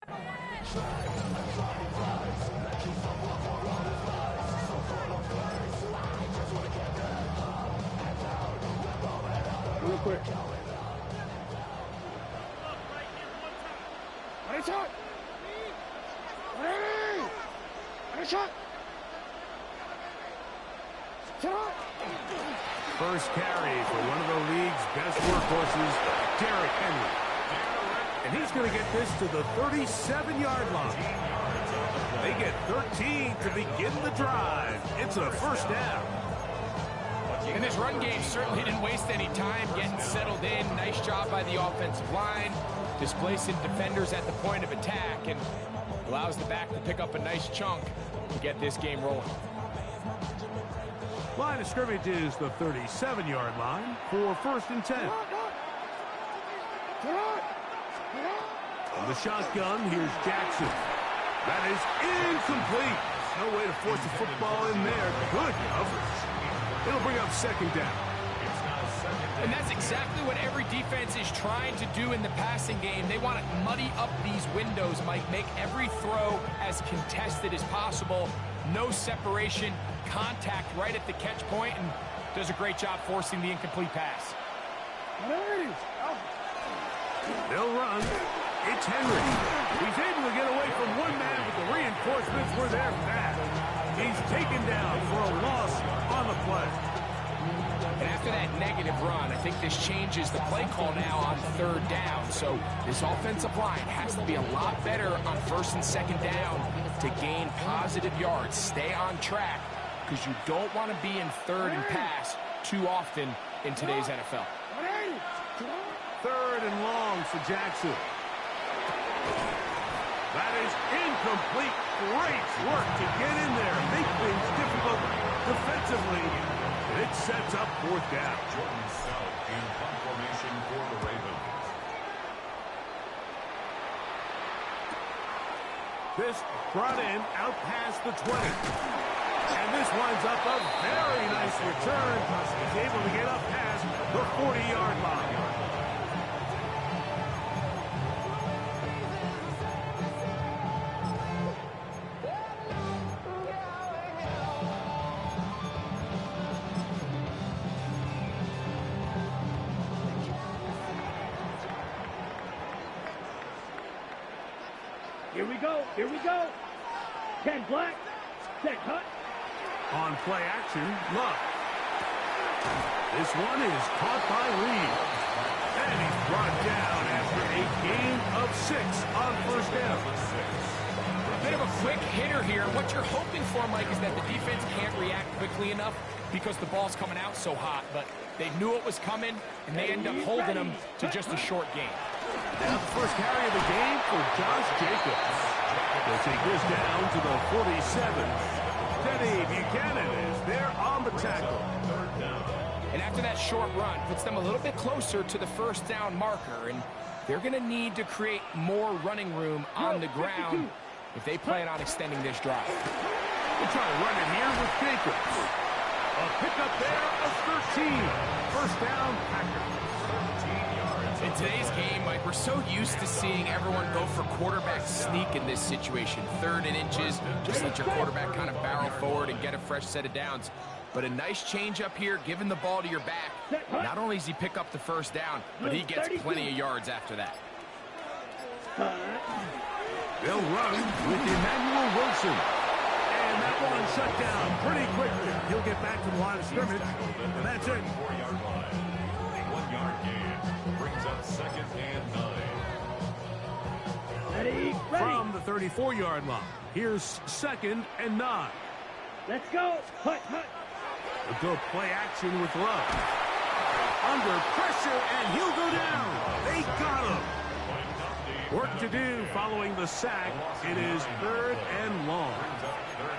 Real quick. Ready, shot! Ready! Ready, shot! Shot! First carry for one of the league's best workhorses, Derrick Henry. And he's going to get this to the 37-yard line. They get 13 to begin the drive. It's a first down. And this run game certainly didn't waste any time getting settled in. Nice job by the offensive line, displacing defenders at the point of attack, and allows the back to pick up a nice chunk to get this game rolling. Line of scrimmage is the 37-yard line for 1st and 10. From the shotgun, here's Jackson. That is incomplete. No way to force the football in there. Good coverage. It'll bring up 2nd down. And that's exactly what every defense is trying to do in the passing game. They want to muddy up these windows, Mike, make every throw as contested as possible. No separation, contact right at the catch point, and does a great job forcing the incomplete pass. They'll run. It's Henry. He's able to get away from one man, but the reinforcements were there fast. He's taken down for a loss on the play. And after that negative run, I think this changes the play call now on 3rd down. So this offensive line has to be a lot better on 1st and 2nd down to gain positive yards. Stay on track, because you don't want to be in 3rd and pass too often in today's NFL. 3rd and long for Jackson. That is incomplete. Great work to get in there, make things difficult defensively. It sets up 4th down. Jordan Stout in punt formation for the Ravens. This brought in out past the 20. And this winds up a very nice return. He's able to get up past the 40-yard line. Here we go. Here we go. 10 black. Set cut. On play action, Luck. This one is caught by Reed. And he's brought down after a gain of 6 on 1st down. They have a quick hitter here. What you're hoping for, Mike, is that the defense can't react quickly enough because the ball's coming out so hot. But they knew it was coming, and they end up holding them to just a short gain. Now the first carry of the game for Josh Jacobs. They'll take this down to the 47. Teddy Buchanan is there on the tackle. And after that short run, puts them a little bit closer to the 1st down marker. And they're going to need to create more running room on the ground if they plan on extending this drive. We'll try to run it here with Jacobs. A pickup there of 13. 1st down, Packers. In today's game, Mike, we're so used to seeing everyone go for quarterback sneak in this situation. 3rd and inches, just let your quarterback kind of barrel forward and get a fresh set of downs. But a nice change up here, giving the ball to your back. Not only does he pick up the 1st down, but he gets plenty of yards after that. They'll run with Emmanuel Wilson. And that one shut down pretty quickly. He'll get back to the line of scrimmage, and that's it. 4-yard line. A 1-yard gain brings up 2nd and 9. Ready. From the 34-yard line, here's 2nd and 9. Let's go. Hut, hut. We'll go play action with Love. Under pressure, and he'll go down. They got him. Work to do following the sack. It is 3rd and long.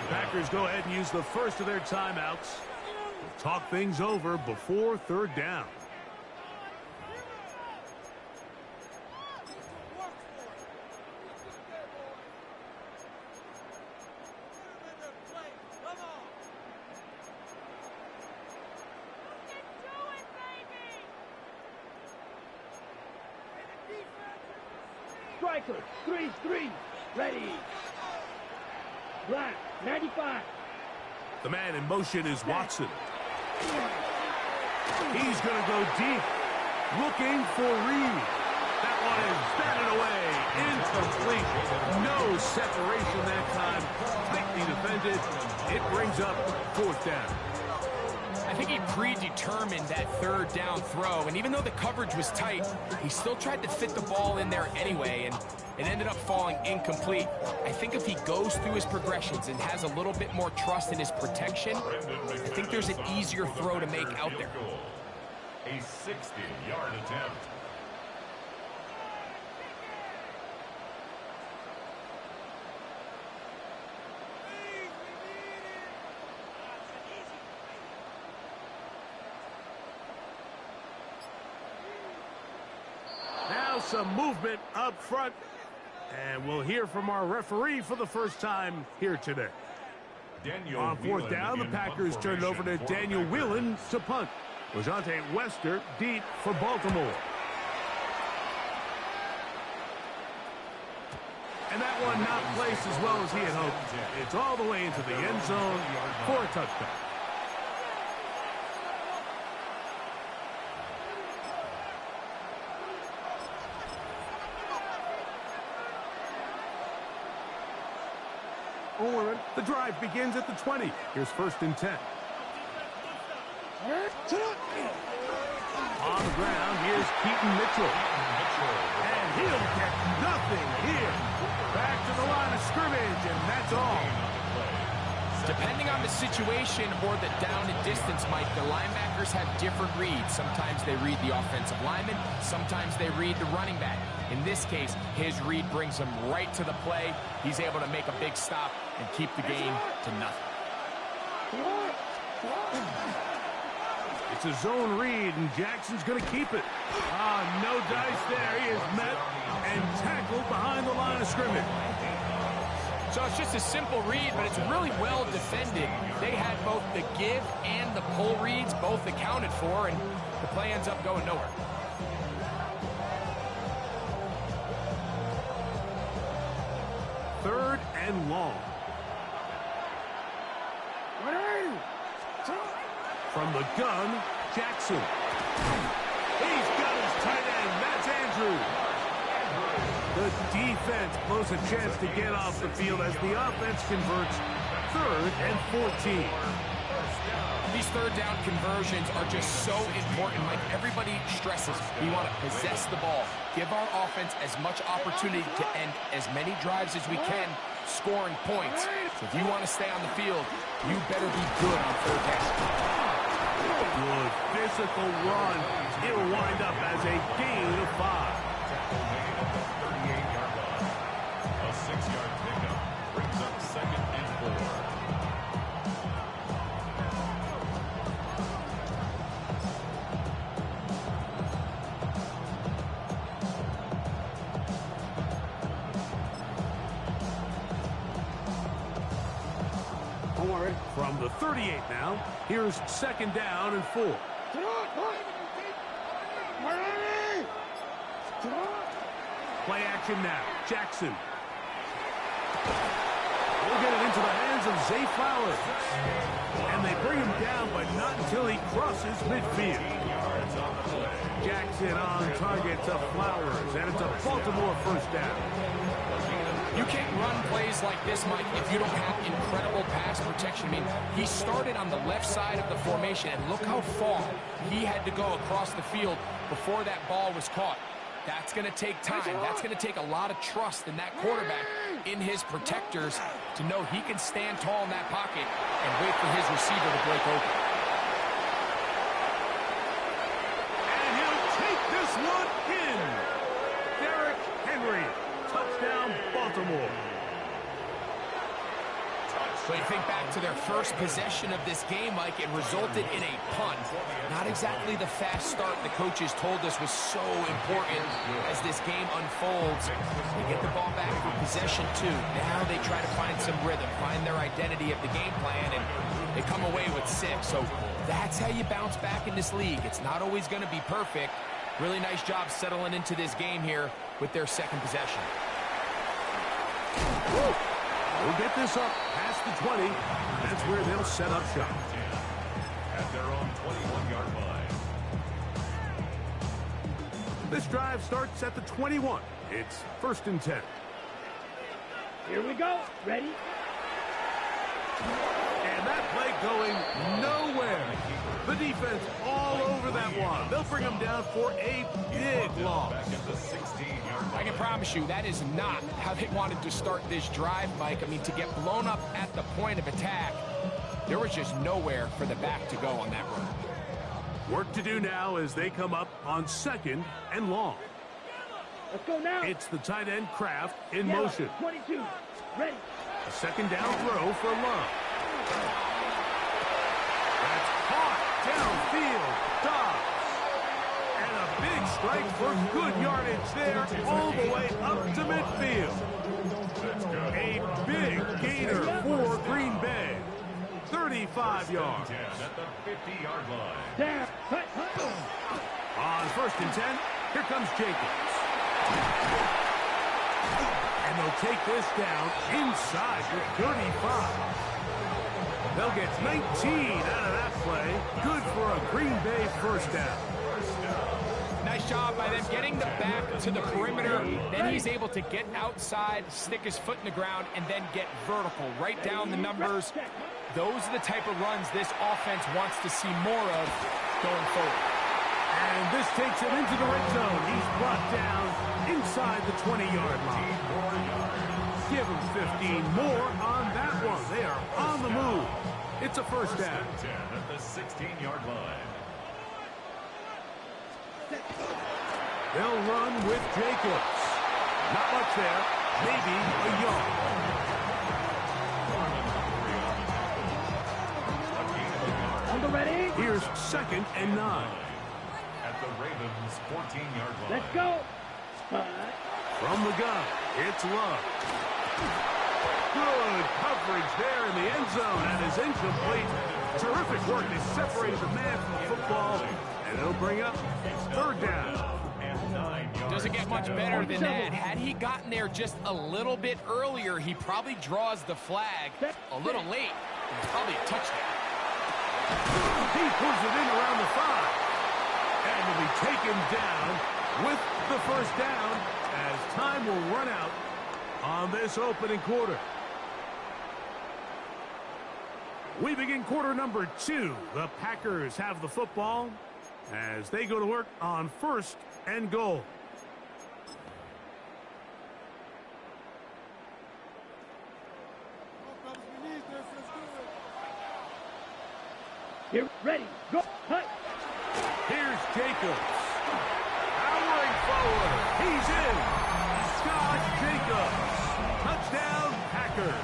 The Packers go ahead and use the first of their timeouts. We'll talk things over before 3rd down. striker, 3-3, ready. Black, 95. The man in motion is Watson. He's going to go deep, looking for Reed. That one is batted away, incomplete. No separation that time, tightly defended. It brings up 4th down. I think he predetermined that 3rd down throw, and even though the coverage was tight, he still tried to fit the ball in there anyway, and it ended up falling incomplete. I think if he goes through his progressions and has a little bit more trust in his protection, I think there's an easier throw to make out there. A 60-yard attempt. Now some movement up front. And we'll hear from our referee for the first time here today. On 4th down, the Packers turned over to Daniel Whelan to punt. Lejante Wester deep for Baltimore. And that one not placed as well as he had hoped. It's all the way into the end zone for a touchdown. The drive begins at the 20. Here's 1st and 10. On the ground, here's Keaton Mitchell. And he'll get nothing here. Back to the line of scrimmage, and that's all. Depending on the situation or the down and distance, Mike, the linebackers have different reads. Sometimes they read the offensive lineman. Sometimes they read the running back. In this case, his read brings him right to the play. He's able to make a big stop and keep the game to nothing. It's a zone read, and Jackson's going to keep it. No dice there. He is met and tackled behind the line of scrimmage. So it's just a simple read, but it's really well defended. They had both the give and the pull reads both accounted for, and the play ends up going nowhere. Third and long. From the gun, Jackson. He's got his tight end. That's Andrews. The defense blows a chance to get off the field as the offense converts 3rd and 14. These 3rd down conversions are just so important. Like everybody stresses, we want to possess the ball, give our offense as much opportunity to end as many drives as we can, scoring points. So if you want to stay on the field, you better be good on 3rd down. Good physical run. It'll wind up as a gain of 5. 38-yard line. A 6-yard pickup brings up 2nd and 4. From the 38 now, here's 2nd down and 4. Play action now. Jackson. We'll get it into the hands of Zay Flowers. And they bring him down, but not until he crosses midfield. Jackson on target to Flowers, and it's a Baltimore 1st down. You can't run plays like this, Mike, if you don't have incredible pass protection. I mean, he started on the left side of the formation, and look how far he had to go across the field before that ball was caught. That's going to take time. That's going to take a lot of trust in that quarterback, in his protectors, to know he can stand tall in that pocket and wait for his receiver to break open. And he'll take this one in. Derrick Henry. Touchdown, Baltimore. But you think back to their first possession of this game, Mike, it resulted in a punt. Not exactly the fast start the coaches told us was so important as this game unfolds. They get the ball back for possession 2. Now they try to find some rhythm, find their identity of the game plan, and they come away with 6. So that's how you bounce back in this league. It's not always going to be perfect, Really nice job settling into this game here with their second possession. We'll get this up past the 20. That's where they'll set up shop. At their own 21-yard line. This drive starts at the 21. It's 1st and 10. Here we go. Ready? And that play going nowhere. The defense all over that one. They'll bring them down for a big loss. Back at the 16-yard I line. can promise you that is not how they wanted to start this drive, Mike. I mean, to get blown up at the point of attack, there was just nowhere for the back to go on that run. Work to do now as they come up on 2nd and long. Let's go now. It's the tight end Kraft in Yellow, motion. 22. Ready? A 2nd down throw for Love. That's caught downfield. Dobbs. And a big strike for good yardage there all the way up to midfield. A big gainer for Green Bay. 35 yards. 10 at the 50-yard line. Down. Hut, hut. On 1st and 10, here comes Jacobs. And they'll take this down inside the 35. They'll get 19 out of that play. Good for a Green Bay 1st down. Nice job by them getting the back to the perimeter. Then he's able to get outside, stick his foot in the ground, and then get vertical. Right down the numbers. Those are the type of runs this offense wants to see more of going forward. And this takes him into the red zone. He's brought down inside the 20-yard line. Give him 15 more on that one. They are on the move. It's a 1st down. 10 at the 16-yard line. They'll run with Jacobs. Not much there. Maybe a yard. On the ready? Here's 2nd and 9. At the Ravens' 14-yard line. Let's go. Hut. From the gun, it's Love. Good coverage there in the end zone, and is incomplete. Terrific work. They separated the man from the football, and it'll bring up 3rd down. And 9 yards. Doesn't get much better than that. Had he gotten there just a little bit earlier, he probably draws the flag a little late. It's probably a touchdown. He pulls it in around the 5. And will be taken down with the 1st down as time will run out on this opening quarter. We begin quarter number 2. The Packers have the football as they go to work on 1st and goal. Here. Ready? Go. Hut. Here's Jacobs. Powering forward. He's in. Josh Jacobs. Touchdown, Packers.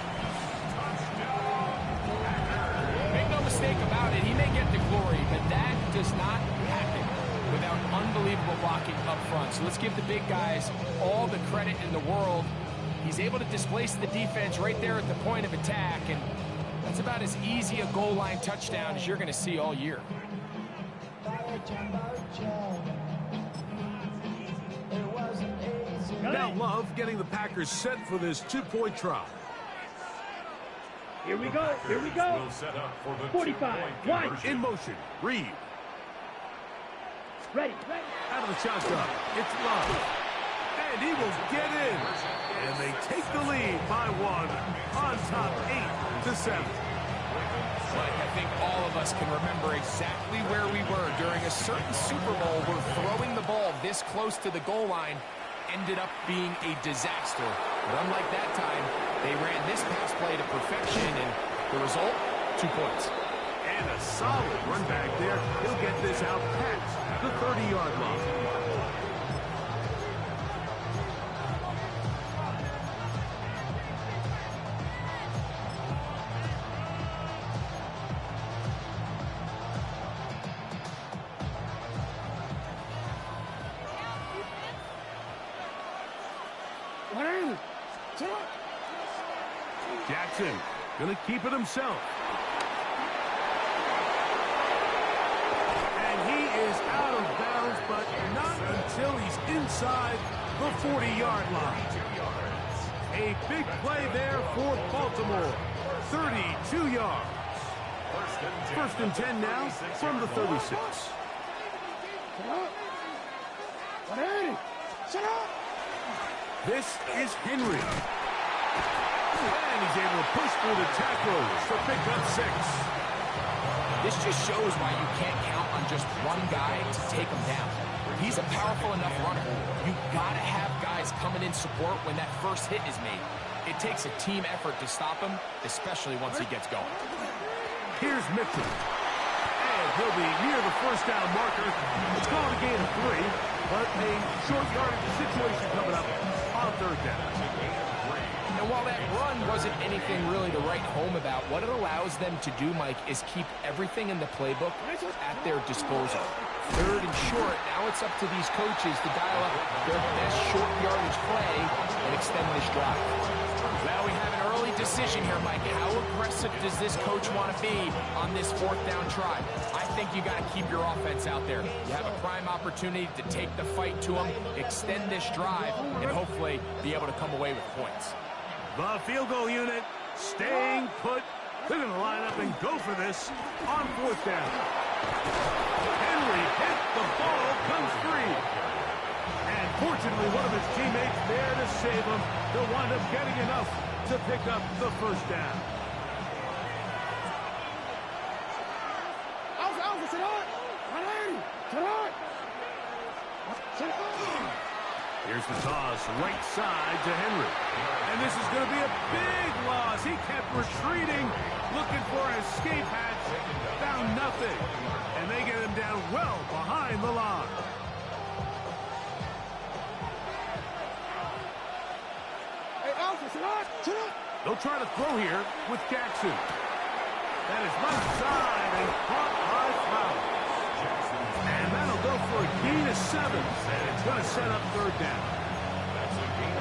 Make no mistake about it, he may get the glory, but that does not happen without unbelievable blocking up front. So let's give the big guys all the credit in the world. He's able to displace the defense right there at the point of attack, and that's about as easy a goal line touchdown as you're going to see all year. Now Love getting the Packers set for this 2-point try. Here we go. Here we go. Will set up for the 45. 2-point One. conversion. In motion, Reed. Ready. Ready. Out of the shotgun, it's Love. And he will get in. And they take the lead by 1 on top 8-7. Mike, I think all of us can remember exactly where we were during a certain Super Bowl where throwing the ball this close to the goal line ended up being a disaster. But unlike that time, they ran this pass play to perfection, and the result, 2 points. And a solid run back there. He'll get this out past the 30-yard line. Jackson gonna keep it himself. And he is out of bounds, but not inside the 40-yard line. A big play there for Baltimore. 32 yards. First and 10 now from the 36. This is Henry. And he's able to push through the tackles to pick up 6. This just shows why you can't count on just one guy to take him down. He's a powerful enough runner. You gotta have guys coming in support when that first hit is made. It takes a team effort to stop him, especially once he gets going. Here's Mitchell. And he'll be near the first down marker. It's called a gain of 3, but a short yardage situation coming up on third down. And while that run wasn't anything really to write home about, what it allows them to do, Mike, is keep everything in the playbook at their disposal. Third and short, now it's up to these coaches to dial up their best short yardage play and extend this drive. Well, we have an early decision here, Mike. How aggressive does this coach want to be on this fourth down try? I think you got to keep your offense out there. You have a prime opportunity to take the fight to them, extend this drive, and hopefully be able to come away with points. The field goal unit staying put. They're going to line up and go for this on fourth down. Henry hit, the ball comes free. And fortunately, one of his teammates there to save him. They'll wind up getting enough to pick up the first down. Here's the toss, right side to Henry. And this is going to be a big loss. He kept retreating, looking for an escape hatch. Found nothing. And they get him down well behind the line. They'll try to throw here with Jackson. That is left side and caught by Flowers. And that'll go for a gain of 7. And it's going to set up third down.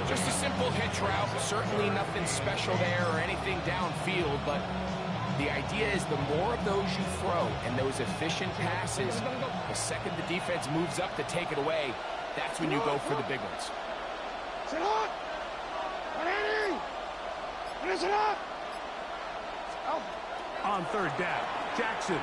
Just a simple hitch route. Certainly nothing special there or anything downfield, but the idea is the more of those you throw and those efficient passes, the second the defense moves up to take it away, that's when you go for the big ones. On third down, Jackson.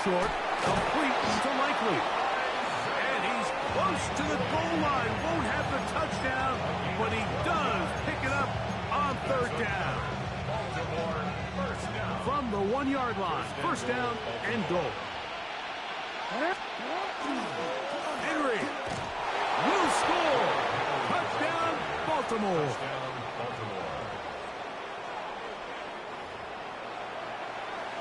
Short, complete to Likely. And he's close to the goal line. Won't have the touchdown, but he does pick it up on third down. From the 1-yard line, first down and goal. Henry will score. Touchdown, Baltimore.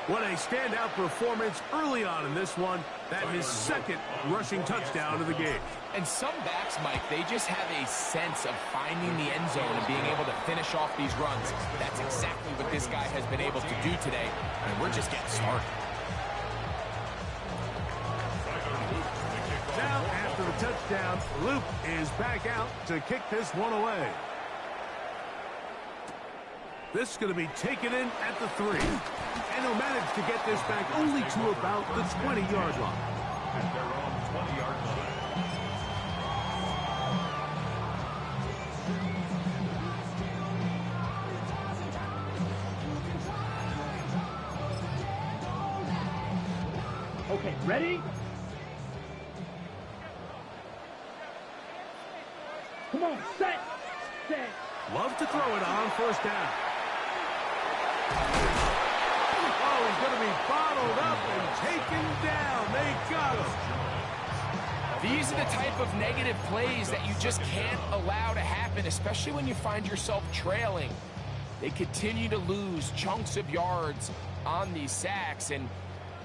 What a standout performance early on in this one. That his second rushing touchdown of the game. And some backs, Mike, they just have a sense of finding the end zone and being able to finish off these runs. That's exactly what this guy has been able to do today, and we're just getting started. Now, after the touchdown, Luke is back out to kick this one away. This is going to be taken in at the 3. And he'll manage to get this back only to about the 20-yard line. At their own 20-yard line. Okay, ready? Come on, set. Love to throw it on first down. Oh, he's going to be bottled up and taken down. They got him. These are the type of negative plays that you just can't allow to happen, especially when you find yourself trailing. They continue to lose chunks of yards on these sacks, and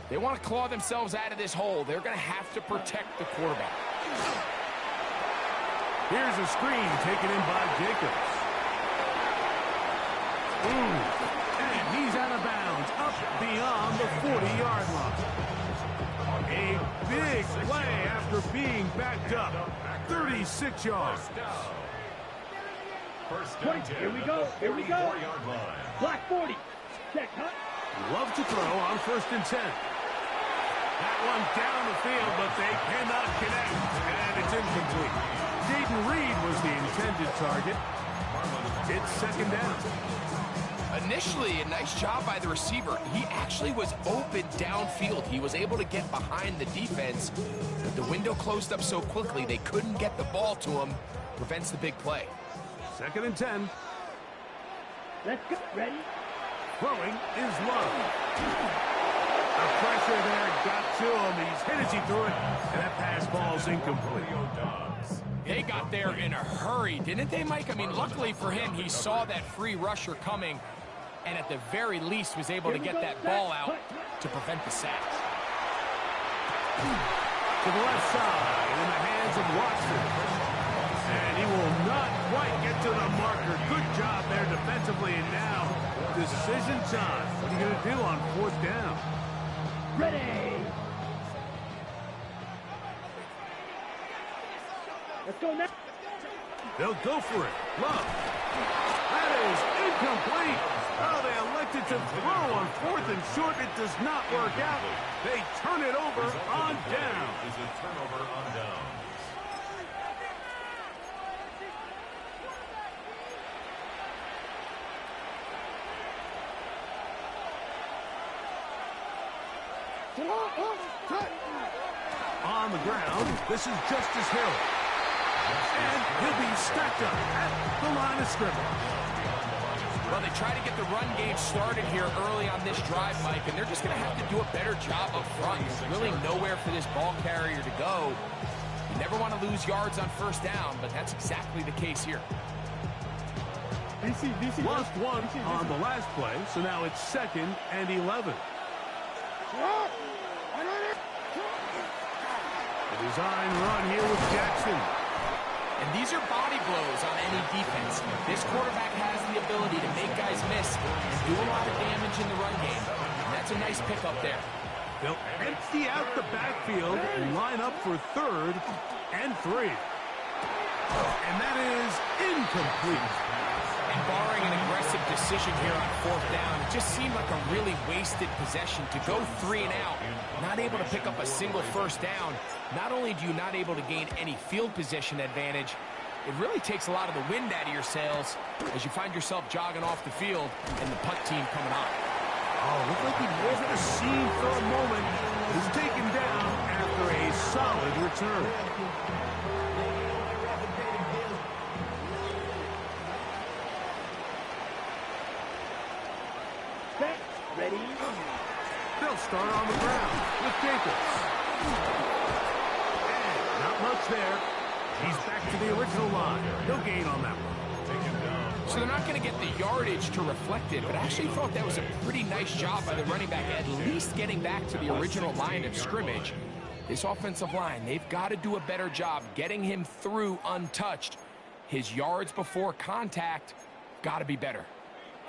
they want to claw themselves out of this hole. They're going to have to protect the quarterback. Here's a screen taken in by Jacobs. And he's out of bounds, up beyond the 40-yard line. A big play after being backed up. 36 yards. First down, Here we go. Here we go. 44-yard line. Black 40. Check, huh? Love to throw on first and 10. That one down the field, but they cannot connect. And it's incomplete. Jaden Reed was the intended target. It's second down. Initially, a nice job by the receiver. He actually was open downfield. He was able to get behind the defense, but the window closed up so quickly they couldn't get the ball to him. Prevents the big play. Second and 10. Let's go. Ready? Throwing is Love. The pressure there got to him. He's hit as he threw it, and that pass ball's incomplete. They got there in a hurry, didn't they, Mike? I mean, luckily for him, he saw that free rusher coming, and at the very least was able to get that ball out to prevent the sack. To the left side, in the hands of Watson. And he will not quite get to the marker. Good job there defensively, and now decision time. What are you going to do on fourth down? Ready? Let's go now. They'll go for it. Love. That is incomplete. Oh, they elected to throw on fourth and short. It does not work out. They turn it over on down. Is a turnover on down. On the ground, this is Justice Hill. And he'll be stacked up at the line of scrimmage. Well, they try to get the run game started here early on this drive, Mike, and they're just going to have to do a better job up front. There's really nowhere for this ball carrier to go. You never want to lose yards on first down, but that's exactly the case here. Lost one on the last play, so now it's second and 11. The design run here with Jackson. And these are body blows on any defense. This quarterback has the ability to make guys miss and do a lot of damage in the run game. And that's a nice pickup there. They'll empty out the backfield and line up for third and 3. And that is incomplete. And barring an aggressive decision here on fourth down, it just seemed like a really wasted possession to go 3 and out, not able to pick up a single first down. Not only do you not able to gain any field position advantage, it really takes a lot of the wind out of your sails as you find yourself jogging off the field and the punt team coming on. Oh, looked like he wasn't a scene for a moment. He's taken down after a solid return. Ready? They'll start on the ground with Jacobs. And not much there. He's back to the original line. No gain on that one. So they're not going to get the yardage to reflect it, but I actually thought that was a pretty nice job by the running back, at least getting back to the original line of scrimmage. This offensive line, they've got to do a better job getting him through untouched. His yards before contact got to be better.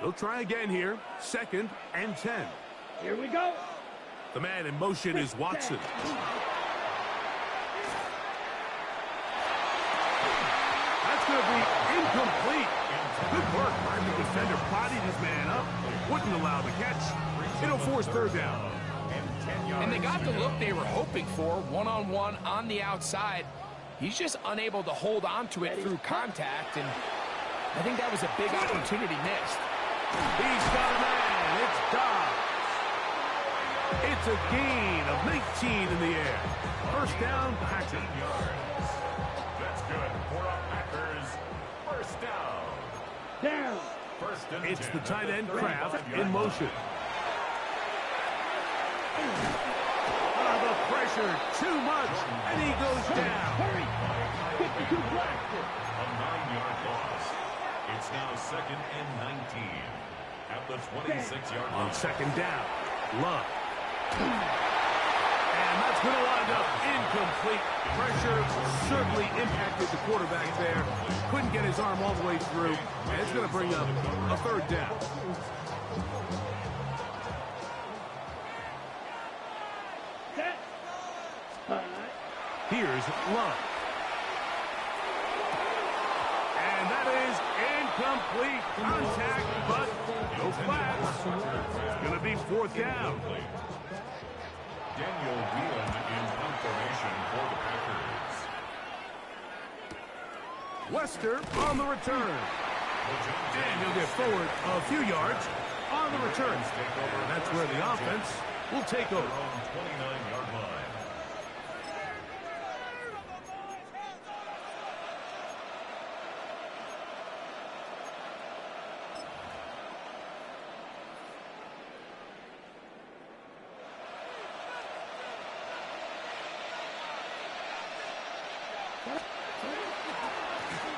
They'll try again here. Second and 10. Here we go. The man in motion is Watson. That's going to be incomplete. Good work by the defender. Bodied his man up. Wouldn't allow the catch. It'll force third down. And they got the look they were hoping for, one-on-one on the outside. He's just unable to hold on to it through contact, and I think that was a big opportunity missed. He's got a man. It's Dobbs. It's a gain of 19 in the air. First down, Packers. That's good for a Packers first down. Down. First and It's 10 the tight end, at the Kraft, 35-yard in motion. The pressure, too much, and he goes down. Hurry. 52 blasted. A 9-yard loss. It's now second and 19 at the 26-yard line. On second down, Love. And that's going to wind up incomplete. Pressure certainly impacted the quarterback there. Couldn't get his arm all the way through, and it's going to bring up a third down. Set. Here's Love. And that is incomplete. Contact, but no flags. It's going to be fourth down. Daniel Whelan in confirmation for the Packers. Wester on the return. And he'll get forward a few yards on the return. And that's where the offense will take over. 29-yard line.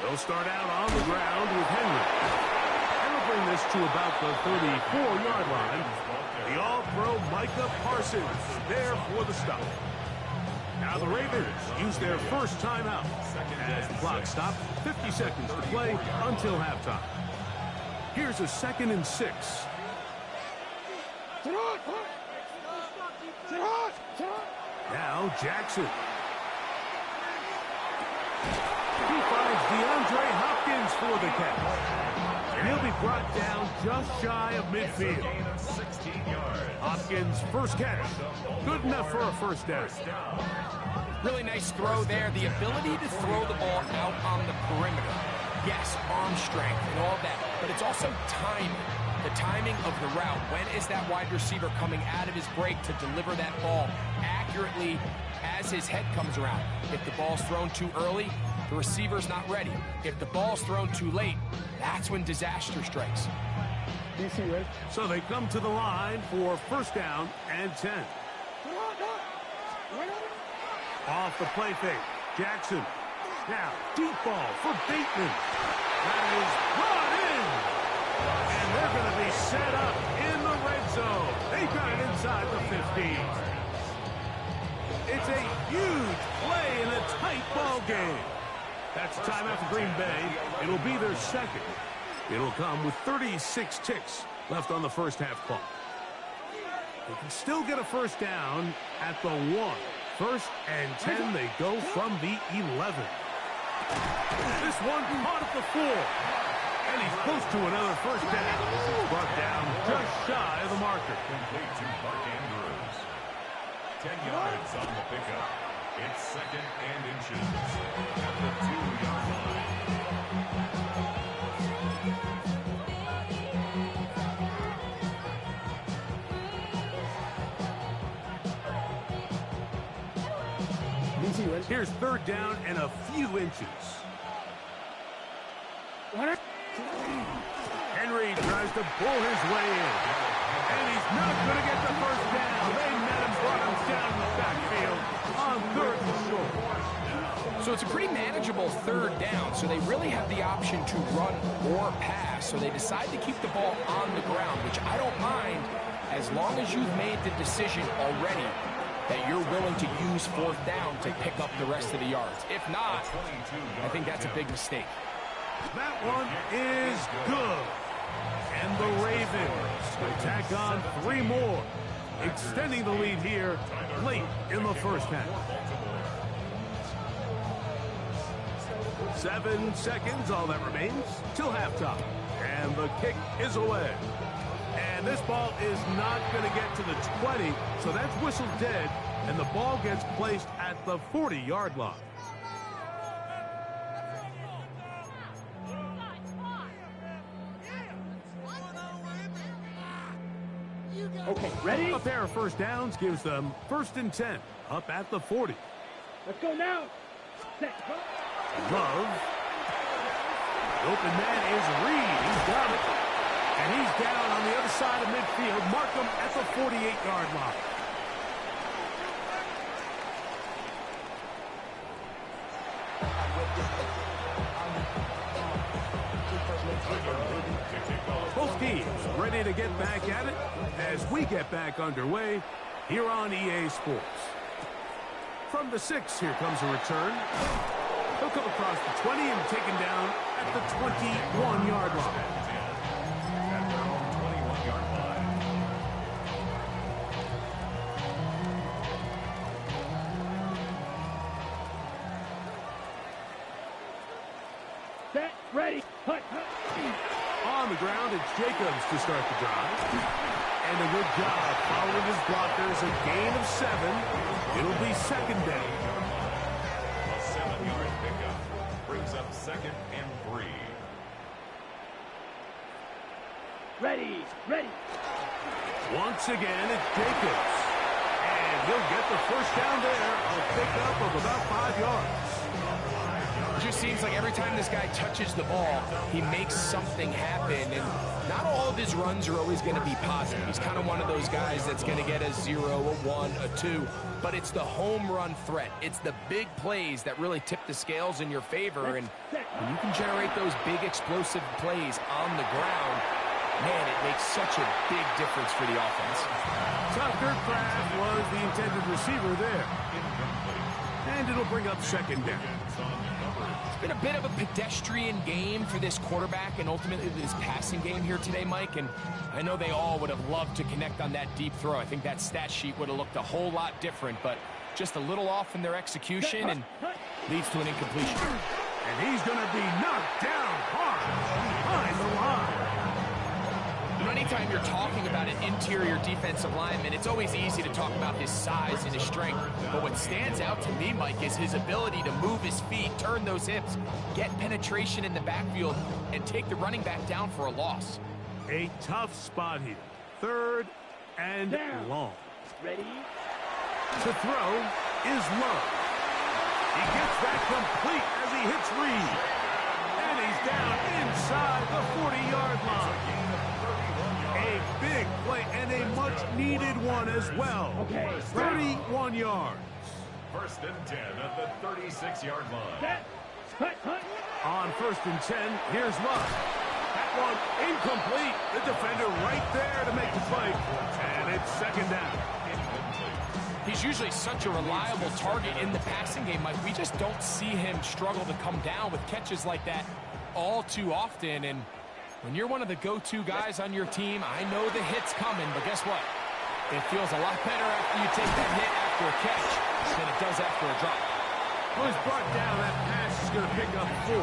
They'll start out on the ground with Henry. And they'll bring this to about the 34-yard line. The all-pro Micah Parsons there for the stop. Now the Ravens use their first timeout. As the clock stops, 50 seconds to play until halftime. Here's a 2nd and 6. Now Jackson. He finds DeAndre Hopkins for the catch. And he'll be brought down just shy of midfield. 16 yards. Hopkins' first catch. Good enough for a first down. Really nice throw there. The ability to throw the ball out on the perimeter. Yes, arm strength and all that, but it's also timing. The timing of the route. When is that wide receiver coming out of his break to deliver that ball accurately as his head comes around? If the ball's thrown too early, the receiver's not ready. If the ball's thrown too late, that's when disaster strikes. So they come to the line for first down and 10. Off the play fake. Jackson. Now, deep ball for Bateman. That is brought in. And they're going to be set up in the red zone. They've got it inside the 15. It's a huge play in a tight ball game. That's a timeout for Green Bay. It'll be their second. It'll come with 36 ticks left on the first half clock. They can still get a first down at the 1. 1st and 10, they go from the 11. This one caught at the 4. And he's close to another first down. Brought down just shy of the marker. Complete to Mark Andrews. 10 yards on the pickup. It's 2nd and inches at the 2-yard line. Here's 3rd down and a few inches. Henry tries to pull his way in. And he's not going to get the first down. They met him, brought him down the backfield on 3rd and short. So it's a pretty manageable 3rd down, so they really have the option to run or pass. So they decide to keep the ball on the ground, which I don't mind as long as you've made the decision already that you're willing to use 4th down to pick up the rest of the yards. If not, I think that's a big mistake. That one is good. And the Ravens will tack on 3 more, extending the lead here late in the first half. 7 seconds, all that remains, till halftime. And the kick is away. And this ball is not going to get to the 20, so that's whistled dead, and the ball gets placed at the 40-yard line. Okay, ready? A pair of first downs gives them 1st and 10, up at the 40. Let's go now. Set. Love. The open man is Reed. He's got it. And he's down on the other side of midfield. Mark him at the 48-yard line. Both teams ready to get back at it as we get back underway here on EA Sports. From the 6, here comes a return. He'll come across the 20 and taken down at the 21-yard line. At their own 21-yard line. Set. Ready. Hut. On the ground, it's Jacobs to start the drive. And a good job following his blockers. A gain of 7. It'll be 2nd down. A 7-yard pickup. Brings up 2nd and 3. Ready, ready. Once again, it's Jacobs. And he'll get the first down there. A pickup of about 5 yards. It just seems like every time this guy touches the ball, he makes something happen. And not all of his runs are always going to be positive. He's kind of one of those guys that's going to get a 0, a 1, a 2. But it's the home run threat. It's the big plays that really tip the scales in your favor. And when you can generate those big explosive plays on the ground, man, it makes such a big difference for the offense. Tucker Kraft was the intended receiver there. And it'll bring up 2nd down. It's been a bit of a pedestrian game for this quarterback and ultimately this passing game here today, Mike. And I know they all would have loved to connect on that deep throw. I think that stat sheet would have looked a whole lot different, but just a little off in their execution and leads to an incompletion. And he's going to be knocked down hard behind the line. Anytime you're talking about an interior defensive lineman, it's always easy to talk about his size and his strength. But what stands out to me, Mike, is his ability to move his feet, turn those hips, get penetration in the backfield, and take the running back down for a loss. A tough spot here. 3rd and long. Ready? To throw is Love. He gets that complete as he hits Reed. And he's down inside the 40-yard line. A big play and a much-needed one as well. 31 yards. 1st and 10 at the 36-yard line. On 1st and 10, here's Love. That one incomplete. The defender right there to make the play. And it's 2nd down. He's usually such a reliable target in the passing game, Mike. We just don't see him struggle to come down with catches like that all too often. And when you're one of the go-to guys on your team, I know the hit's coming, but guess what? It feels a lot better after you take that hit after a catch than it does after a drop. Well, he's brought down. That pass is going to pick up 4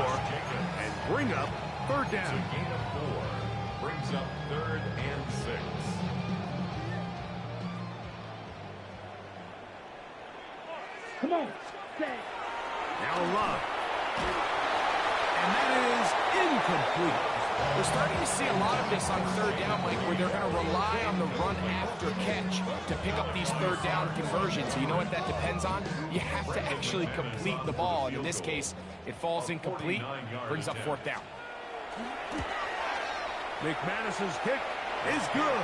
and bring up 3rd down. A gain of 4 brings up 3rd and 6. Come on. Stay. Now Love. And that is incomplete. We're starting to see a lot of this on 3rd down, Mike, where they're going to rely on the run after catch to pick up these 3rd down conversions. So you know what that depends on? You have to actually complete the ball. And in this case, it falls incomplete, brings up 4th down. McManus's kick is good.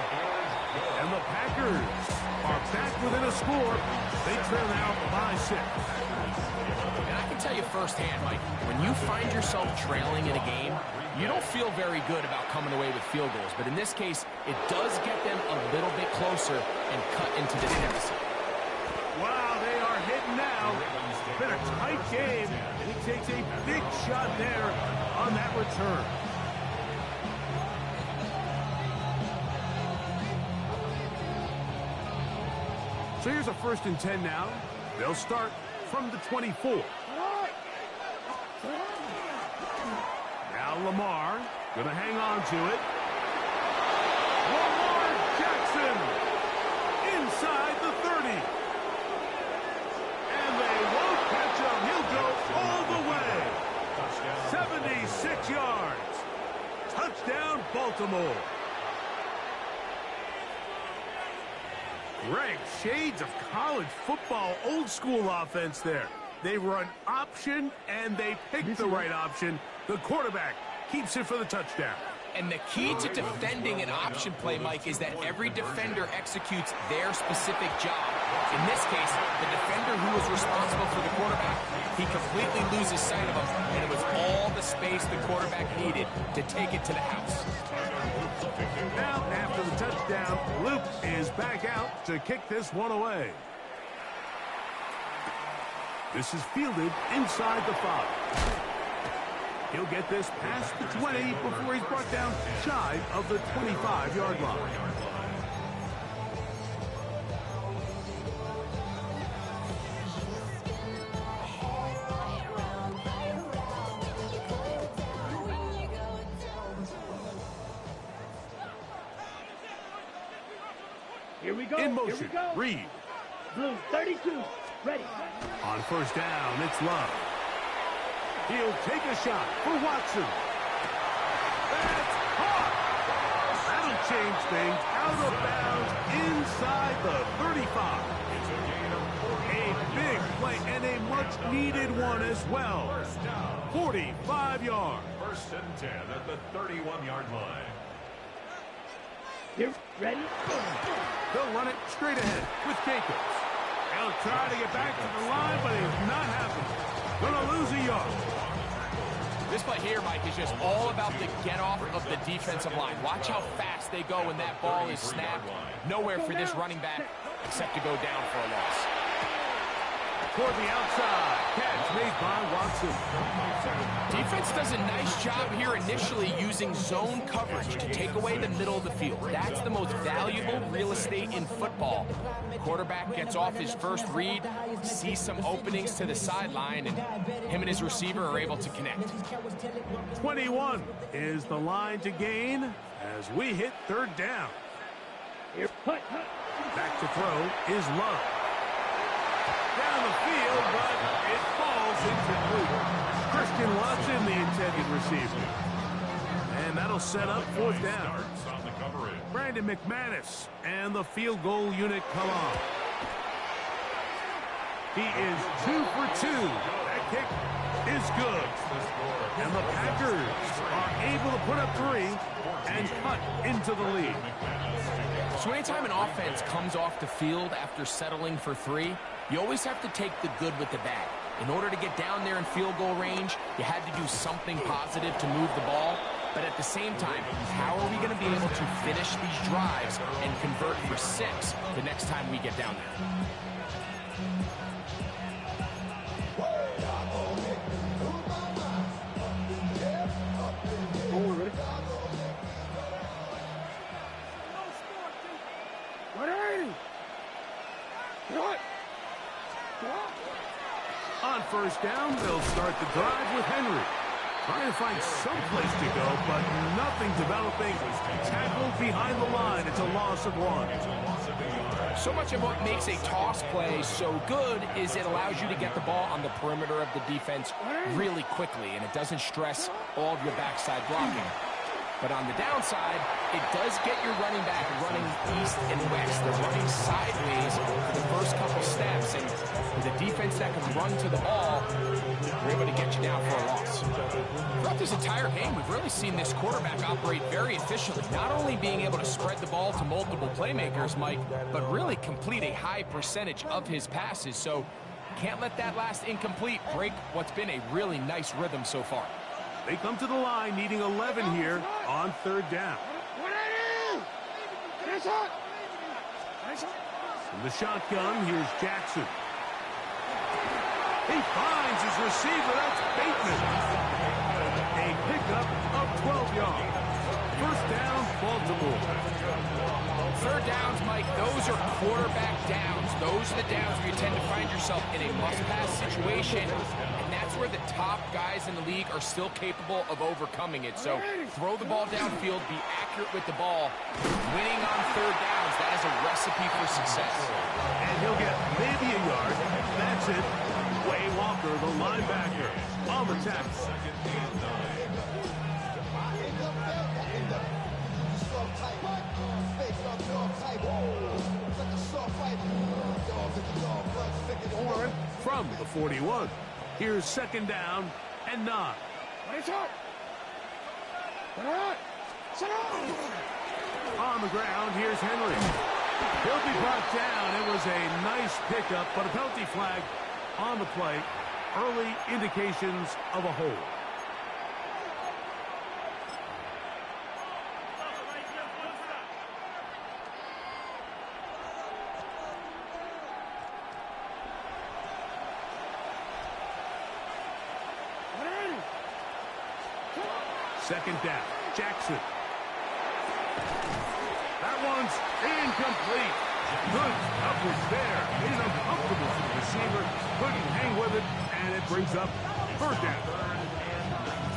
And the Packers are back within a score. They trail now by 6. And I can tell you firsthand, Mike, when you find yourself trailing in a game, you don't feel very good about coming away with field goals. But in this case, it does get them a little bit closer and cut into this deficit. Wow, they are hitting now. It's been a tight game. And he takes a big shot there on that return. So here's a 1st and 10 now. They'll start from the 24. Now Lamar gonna hang on to it. Lamar Jackson inside the 30. And they won't catch him. He'll go all the way. 76 yards. Touchdown, Baltimore. Greg, shades of college football, old school offense there. They run option, and they pick the right option. The quarterback keeps it for the touchdown. And the key to defending an option play, Mike, is that every defender executes their specific job. In this case, the defender who was responsible for the quarterback, he completely loses sight of him, and it was all the space the quarterback needed to take it to the house. Now, after the touchdown, Luke is back out to kick this one away. This is fielded inside the 5. He'll get this past the 20 before he's brought down shy of the 25-yard line. Here we go. In motion, Here we go. Reed. Blue 32. Ready. On 1st down, it's Love. He'll take a shot for Watson. That's caught. That'll change things. Out of bounds inside the 35. A big play and a much-needed one as well. 45 yards. First and 10 at the 31-yard line. You ready? They'll run it straight ahead with Jacobs. He'll try to get back to the line, but it's not happening. Gonna lose a yard. This play here, Mike, is just all about the get-off of the defensive line. Watch how fast they go when that ball is snapped. Nowhere for this running back except to go down for a loss. Toward the outside. Catch made by Watson. Defense does a nice job here initially using zone coverage to take away the middle of the field. That's the most valuable real estate in football. Quarterback gets off his first read, sees some openings to the sideline, and him and his receiver are able to connect. 21 is the line to gain as we hit third down. Back to throw is Love. Down the field, but it falls incomplete. Christian Watson, the intended receiver. And that'll set up fourth down. Brandon McManus and the field goal unit come on. He is 2 for 2. That kick is good. And the Packers are able to put up 3 and cut into the lead. So anytime an offense comes off the field after settling for 3, you always have to take the good with the bad. In order to get down there in field goal range, you had to do something positive to move the ball. But at the same time, how are we going to be able to finish these drives and convert for 6 the next time we get down there? On first down, they'll start the drive with Henry. Trying to find some place to go, but nothing developing. Tackled behind the line. It's a loss of 1. So much of what makes a toss play so good is it allows you to get the ball on the perimeter of the defense really quickly, and it doesn't stress all of your backside blocking. But on the downside, it does get your running back running east and west. They're running sideways for the first couple steps, and with a defense that can run to the ball, they're able to get you down for a loss. Throughout this entire game, we've really seen this quarterback operate very efficiently, not only being able to spread the ball to multiple playmakers, Mike, but really complete a high percentage of his passes. So can't let that last incomplete break what's been a really nice rhythm so far. They come to the line needing 11 here on third down. From the shotgun, here's Jackson. He finds his receiver. That's Bateman. A pickup of 12 yards. First down, Baltimore. Third downs, Mike, those are quarterback downs. Those are the downs where you tend to find yourself in a must-pass situation, and that's where the top guys in the league are still capable of overcoming it. So throw the ball downfield, be accurate with the ball. Winning on third downs, that is a recipe for success. And he'll get maybe a yard. That's it. Way Walker, the linebacker, on the tackle. From the 41, here's second down and 9. On the ground, here's Henry. He'll be brought down. It was a nice pickup, but a penalty flag on the play. Early indications of a hold. Second down, Jackson. That one's incomplete. Good coverage there. He's uncomfortable for the receiver. Couldn't hang with it, and it brings up third down.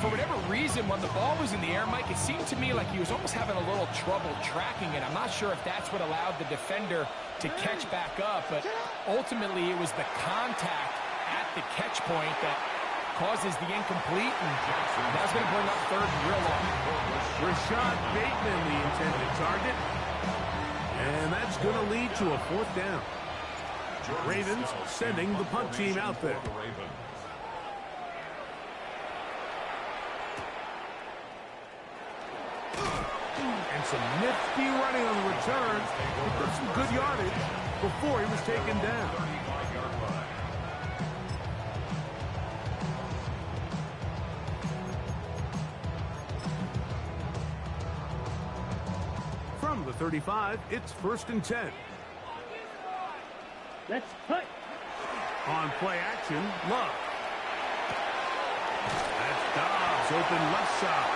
For whatever reason, when the ball was in the air, Mike, it seemed to me like he was almost having a little trouble tracking it. I'm not sure if that's what allowed the defender to catch back up, but ultimately it was the contact at the catch point that causes the incomplete, and that's going to bring up third and real long. Rashad Bateman, the intended target. And that's going to lead to a fourth down. Ravens sending the punt team out there. And some nifty running on the return. He put some good yardage before he was taken down. From the 35, it's 1st and 10. Let's cut. On play action, Love. That's Dobbs, open left side.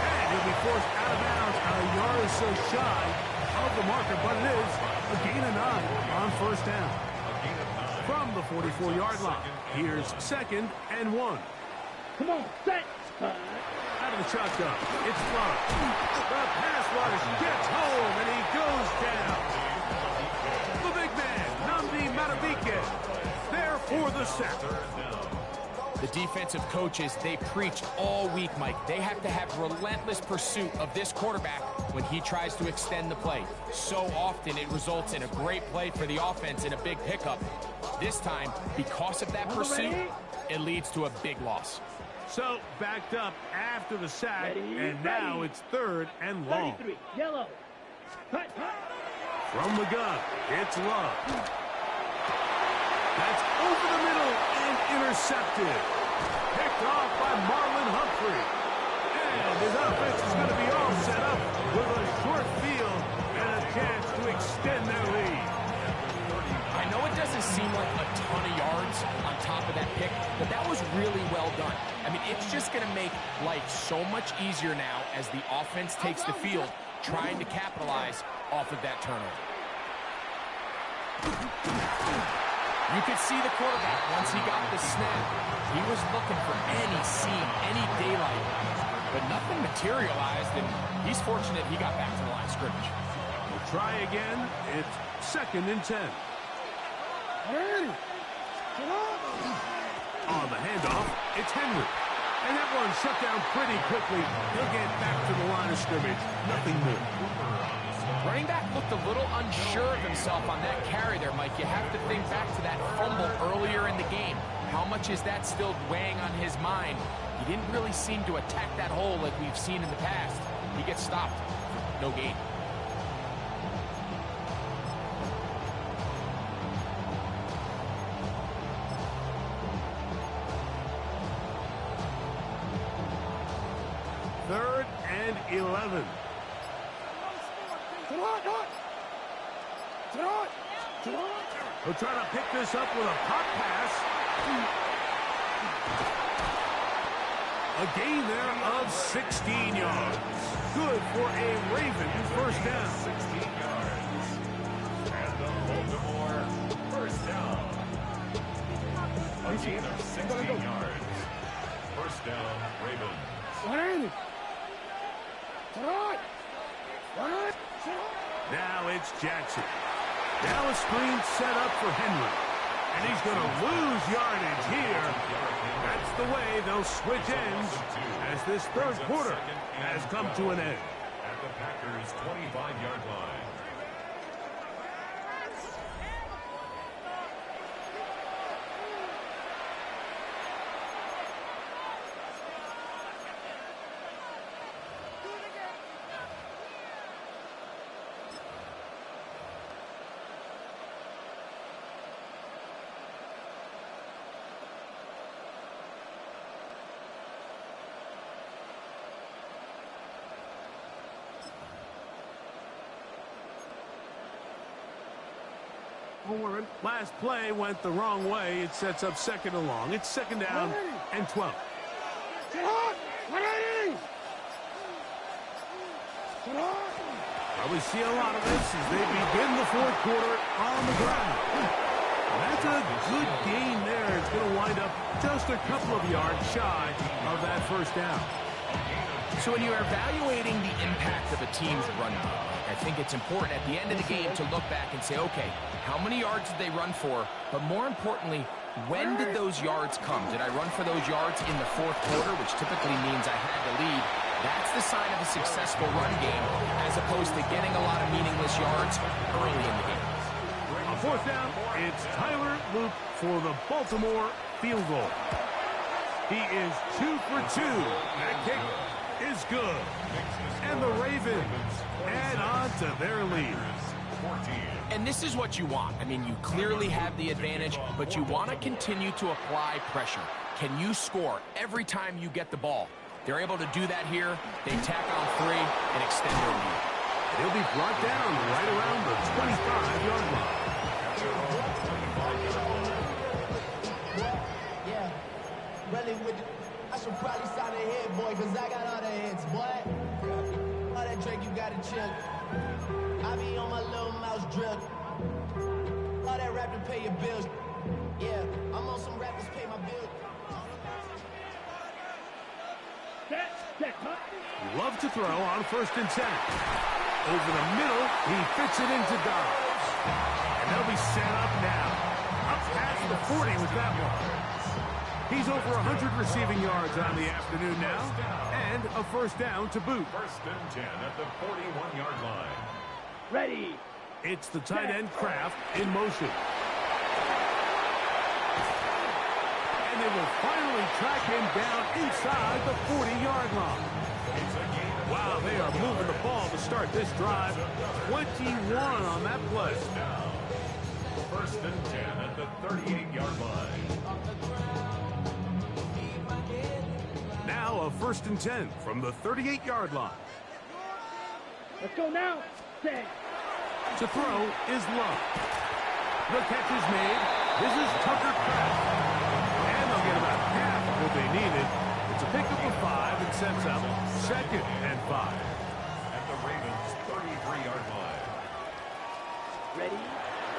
And he'll be forced out of bounds, a yard or so shy of the marker, but it is a gain of 9 on 1st down. From the 44-yard line, here's 2nd and 1. Come on, set. Out of the shotgun, it's Love. The pass rush gets home, and he goes down. The big man, Nnamdi Madubuike, there for the sack. The defensive coaches, they preach all week, Mike. They have to have relentless pursuit of this quarterback when he tries to extend the play. So often it results in a great play for the offense and a big pickup. This time, because of that pursuit, it leads to a big loss. So, backed up after the sack, and now it's 3rd and long. 33, yellow. Cut. From the gun, it's Love. That's over the middle and intercepted. Picked off by Marlon Humphrey. And his offense is going to be all set up with a short field and a chance to extend their lead. I know it doesn't seem like a ton of yards on top of that pick, but that was really well done. I mean, it's just going to make life so much easier now as the offense takes the field, trying to capitalize off of that turnover. You could see the quarterback, once he got the snap, he was looking for any seam, any daylight, but nothing materialized, and he's fortunate he got back to the line of scrimmage. We'll try again. It's 2nd and 10. On the handoff, it's Henry. And that one shut down pretty quickly. He'll get back to the line of scrimmage. Nothing more. Running back looked a little unsure of himself on that carry there, Mike. You have to think back to that fumble earlier in the game. How much is that still weighing on his mind? He didn't really seem to attack that hole like we've seen in the past. He gets stopped. No gain. Third and 11. He'll try to pick this up with a pop pass. A gain there of 16 yards. Good for a Ravens 1st down. 16 yards. And the Baltimore 1st down. A gain of 16 yards. 1st down, Ravens. Now it's Jackson. Now a screen set up for Henry. And he's going to lose yardage here. That's the way they'll switch ends as this 3rd quarter has come to an end. At the Packers' 25-yard line. Last play went the wrong way. It sets up 2nd and long. It's 2nd down and 12. Probably see a lot of this as they begin the 4th quarter on the ground. And that's a good gain there. It's going to wind up just a couple of yards shy of that 1st down. So when you're evaluating the impact of a team's run game, I think it's important at the end of the game to look back and say, okay, how many yards did they run for? But more importantly, When did those yards come? Did I run for those yards in the fourth quarter, which typically means I had the lead? That's the sign of a successful run game, as opposed to getting a lot of meaningless yards early in the game. On fourth down, it's Tyler Luke for the Baltimore field goal. He is 2 for 2. That kick is good. And the Ravens add on to their lead. And this is what you want. I mean, you clearly have the advantage, but you want to continue to apply pressure. Can you score every time you get the ball? They're able to do that here. They tack on 3 and extend their lead. He'll be brought down right around the 25-yard line. Yeah, running with I should probably sign a hit, boy, because I got all the hits, boy. All that Drake, you got to chill. I be on my little mouse drip. All that rap to pay your bills. Yeah, I'm on some rappers pay my bills. Love to throw on 1st and 10. Over the middle, he fits it into Dobbs. And they'll be set up now. Up past the 40 with that one. He's over 100 receiving yards on the afternoon now. And a 1st down to boot. 1st and 10 at the 41-yard line. Ready. It's the tight end Kraft in motion. And they will finally track him down inside the 40-yard line. Wow, they are moving the ball to start this drive. 21 on that play. 1st and 10 at the 38-yard line. Now a 1st and 10 from the 38-yard line. Let's go now. Set. To throw is Love. The catch is made. This is Tucker Kraft. And they'll get about half of what they needed. It's a pickup of 5 and sets up 2nd and 5. At the Ravens' 33-yard line. Ready.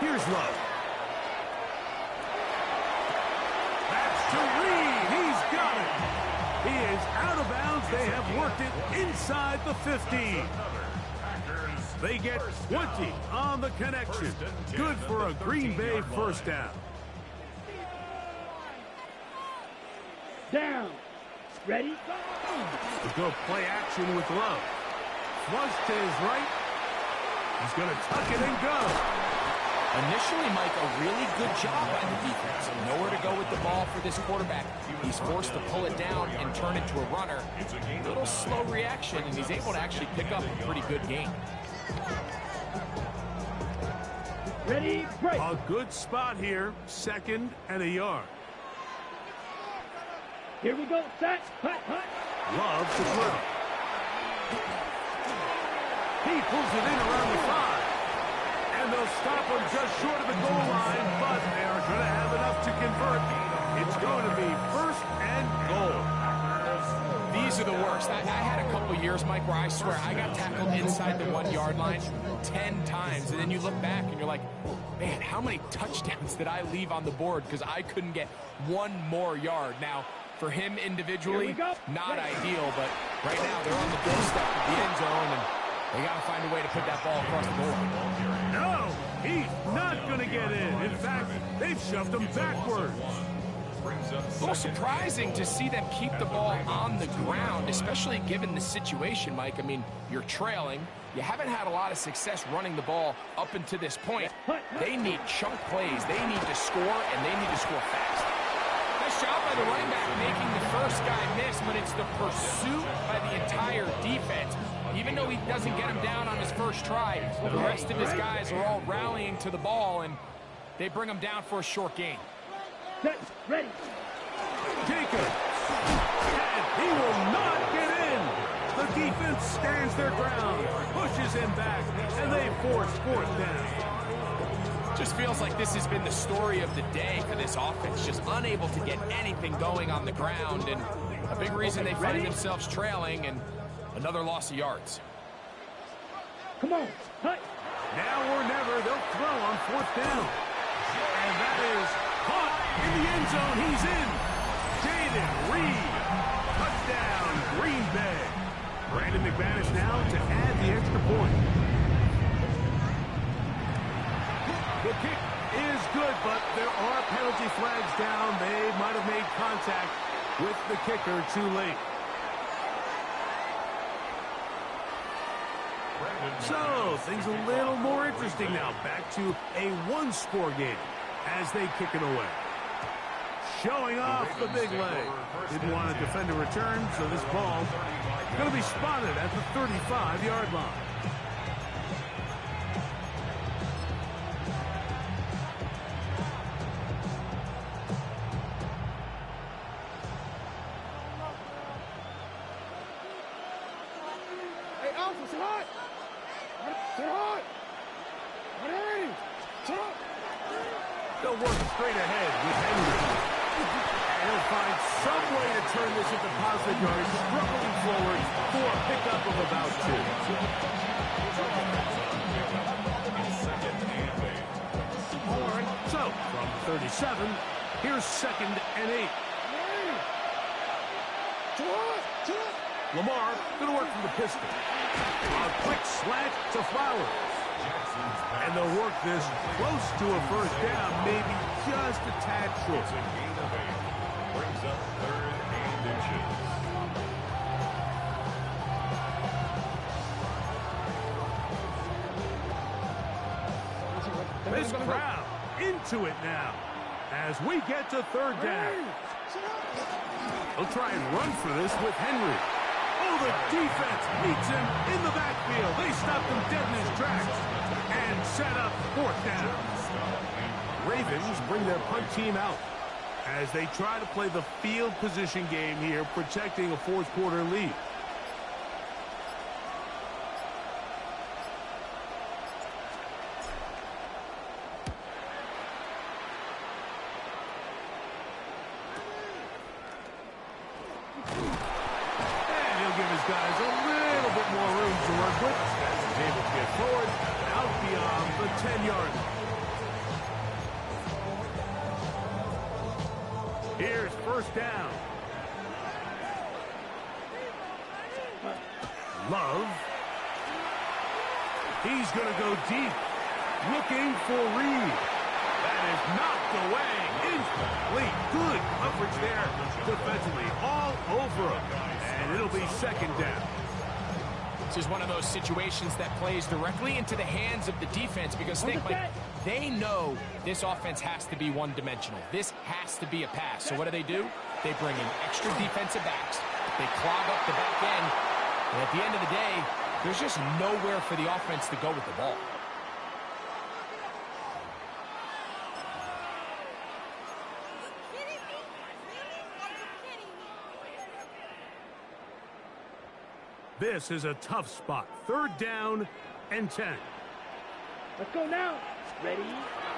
Here's Love. That's to Reed. He's got it. He is out of bounds. They have worked it inside the 15. They get 20 on the connection. Good for a Green Bay 1st down. Down. Ready. To go play action with Love. Flush to his right. He's going to tuck it and go. Initially, Mike, a really good job by the defense. Nowhere to go with the ball for this quarterback. He's forced to pull it down and turn into a runner. A little slow reaction, and he's able to actually pick up a pretty good gain. Ready. Break. A good spot here. 2nd and a yard. Here we go. Set. Hut, hut. Love to throw. He pulls it in around the 5. And they'll stop him just short of the goal line, but they are going to have enough to convert. It's going to be 1st and goal. These are the worst. I had a couple years, Mike, where I swear I got tackled inside the 1-yard line 10 times. And then you look back and you're like, man, how many touchdowns did I leave on the board because I couldn't get one more yard? Now, for him individually, not ideal, but right now they're on the doorstep of the end zone, and they got to find a way to put that ball across the board. No, he's not going to get in. In fact, they've shoved him backwards. A little surprising to see them keep the ball on the ground, especially given the situation, Mike. I mean, you're trailing. You haven't had a lot of success running the ball up until this point. They need chunk plays. They need to score, and they need to score fast. Nice job by the running back making the first guy miss, but it's the pursuit by the entire defense. Even though he doesn't get him down on his first try, the rest of his guys are all rallying to the ball, and they bring him down for a short gain. Set. Ready. Jacobs. And he will not get in. The defense stands their ground, pushes him back, and they force 4th down. Just feels like this has been the story of the day for this offense, just unable to get anything going on the ground, and a big reason they find themselves trailing, and another loss of yards. Come on. Hut. Now or never, they'll throw on 4th down. And that is caught in the end zone. He's in. Jaden Reed. Touchdown, Green Bay. Brandon McManus now to add the extra point. The kick is is good, but there are penalty flags down. They might have made contact with the kicker too late. So, things a little more interesting now. Back to a one-score game as they kick it away. Showing off the big leg. Didn't want to defend a return, so this ball is going to be spotted at the 35-yard line. Hey, Alpha, sit hot! Sit hot! Hey! Sit hot! They'll work straight ahead with Henry. And he'll find some way to turn this into positive yards, struggling forward for a pickup of about 2. So, from 37, here's 2nd and 8. Lamar going to work from the pistol. A quick slant to Flowers. And they'll work this close to a first down, maybe just a tad short. It's a gain of 8. Brings up 3rd and inches. This crowd into it now as we get to 3rd down. They'll try and run for this with Henry. Oh, the defense meets him in the backfield. They stopped him dead in his tracks and set up 4th down. Ravens bring their punt team out as they try to play the field position game here, protecting a 4th quarter lead. Guys a little bit more room to work with as he's able to get forward out beyond the 10-yard line. Here's 1st down. Love. He's going to go deep, looking for Reed. That is knocked away. Incomplete. Good coverage there defensively, all over him. And it'll be 2nd down. This is one of those situations that plays directly into the hands of the defense because they know this offense has to be one-dimensional. This has to be a pass. So what do? They bring in extra defensive backs. They clog up the back end. And at the end of the day, there's just nowhere for the offense to go with the ball. This is a tough spot. 3rd down and 10. Let's go now. Ready?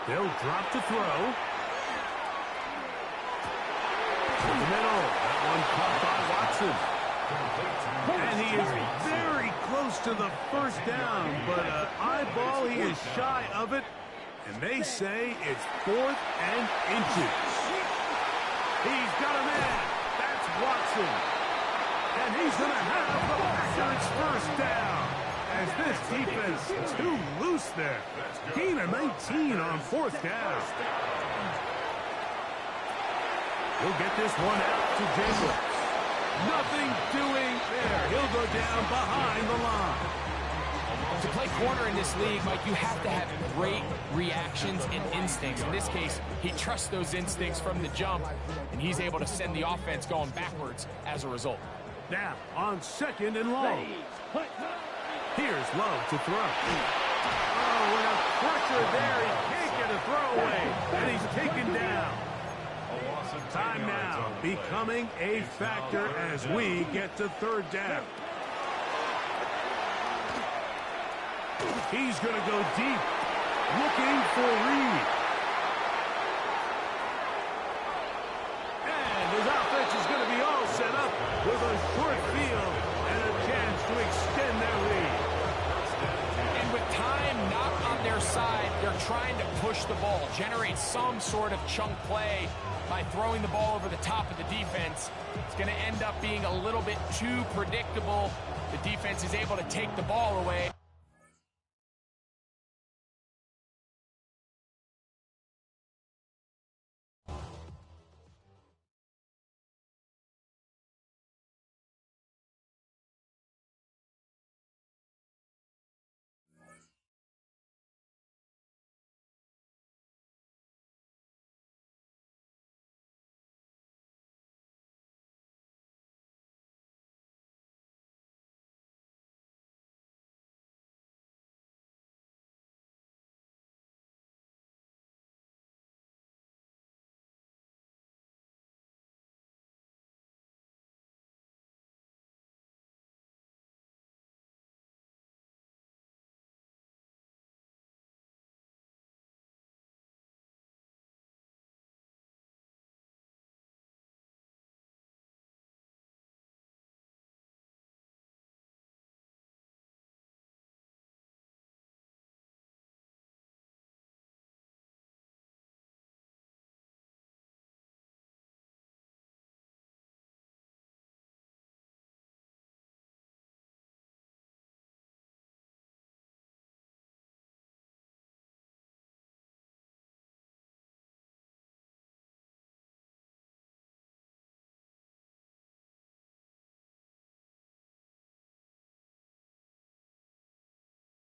They'll drop to throw. In the middle. That one caught by Watson. And he is very close to the 1st down, but eyeball, he is shy of it. And they say it's 4th and inches. He's got a man. That's Watson. And he's going to have the Packers 1st down. As this defense too loose there. Gain of 19 on 4th down. He'll get this one out to Jacobs. Nothing doing there. He'll go down behind the line. To play corner in this league, Mike, you have to have great reactions and instincts. In this case, he trusts those instincts from the jump, and he's able to send the offense going backwards as a result. Now, on 2nd and long. Here's Love to throw. Oh, with a pressure there, he can't get a throw away, and he's taken down. Time now becoming a factor as we get to 3rd down. He's going to go deep, looking for Reed. And his offense is going to be all set up with a short field and a chance to extend their lead. And with time not on their side, they're trying to push the ball, generate some sort of chunk play by throwing the ball over the top of the defense. It's going to end up being a little bit too predictable. The defense is able to take the ball away.